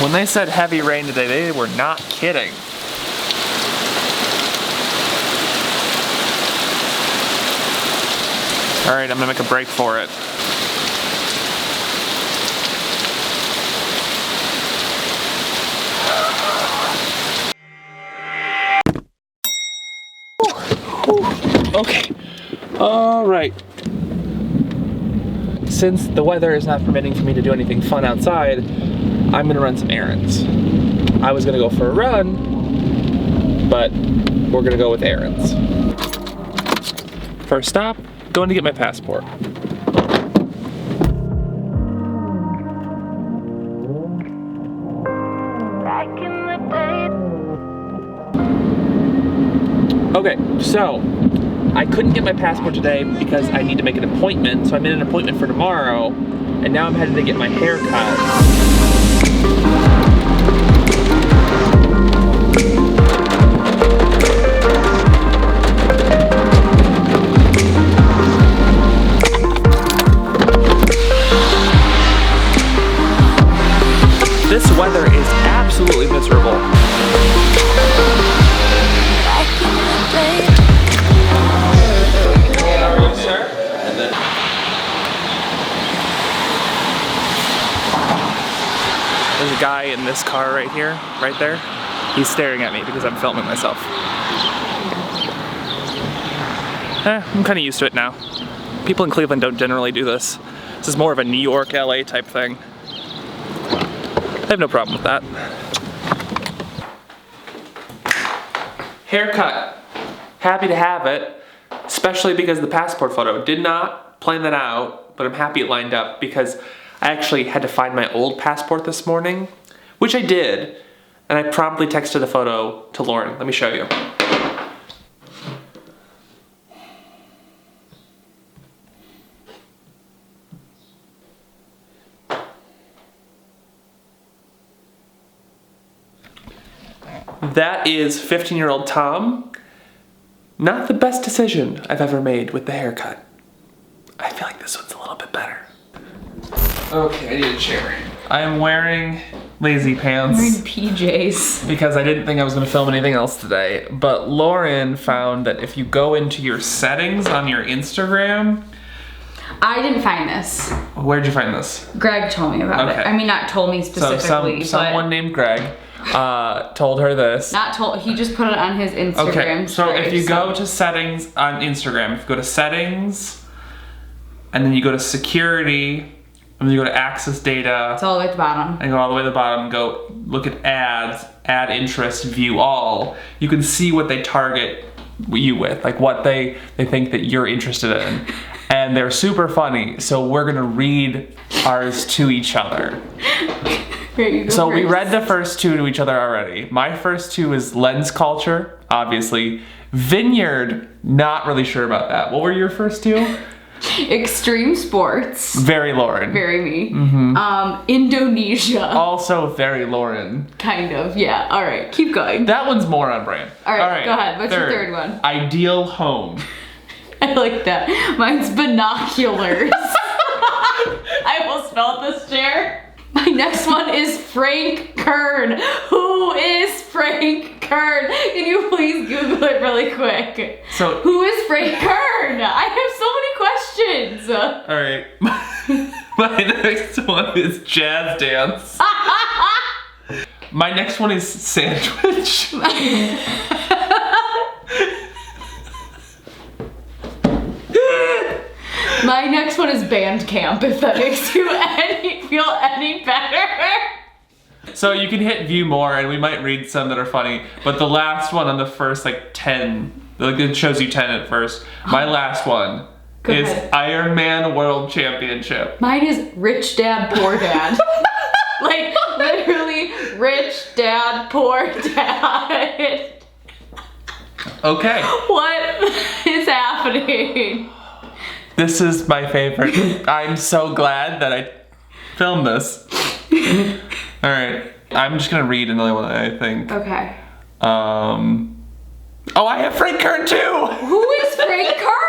When they said heavy rain today, they were not kidding. All right, I'm gonna make a break for it. Okay, all right. Since the weather is not permitting for me to do anything fun outside, I'm gonna run some errands. I was gonna go for a run, but we're gonna go with errands. First stop, going to get my passport. Okay, so I couldn't get my passport today because I need to make an appointment, so I made an appointment for tomorrow, and now I'm headed to get my hair cut. This weather is absolutely miserable. There's a guy in this car right here, right there. He's staring at me because I'm filming myself. I'm kind of used to it now. People in Cleveland don't generally do this. This is more of a New York, LA type thing. I have no problem with that. Haircut. Happy to have it, especially because the passport photo. Did not plan that out, but I'm happy it lined up because I actually had to find my old passport this morning, which I did, and I promptly texted the photo to Lauren. Let me show you. That is 15-year-old Tom. Not the best decision I've ever made with the haircut. I feel like this one's a little bit better. Okay, I need a chair. I am wearing lazy pants. I'm wearing PJs. Because I didn't think I was gonna film anything else today. But Lauren found that if you go into your settings on your Instagram. I didn't find this. Where'd you find this? Greg told me about it. I mean, not told me specifically, so someone named Greg told her this. Not told, he just put it on his Instagram. Okay, so if you go to settings on Instagram, if you go to settings, and then you go to security, and then you go to access data. It's all the way at the bottom. And go all the way to the bottom, go look at ads, add interest, view all. You can see what they target you with, like what they think that you're interested in. And they're super funny, so we're gonna read ours to each other. So we read the first two to each other already. My first two is lens culture, obviously. Vineyard, not really sure about that. What were your first two? Extreme sports. Very Lauren. Very me. Mm-hmm. Indonesia. Also very Lauren. Kind of, yeah. All right, keep going. That one's more on brand. All right, go ahead. What's your third one? Ideal home. I like that. Mine's binoculars. I almost felt this chair. My next one is Frank Kern. Who is Frank Kern? Can you please Google it really quick? So, who is Frank Kern? I have so many questions. All right. My next one is jazz dance. My next one is sandwich. My next one is band camp, if that makes you feel any better. So you can hit view more and we might read some that are funny, but the last one on the first like 10, like it shows you 10 at first. My last one is Iron Man World Championship. Mine is Rich Dad, Poor Dad. Like literally Rich Dad, Poor Dad. Okay. What is happening? This is my favorite. I'm so glad that I filmed this. All right, I'm just gonna read another one, I think. Okay. Oh, I have Frank Kern too! Who is Frank Kern?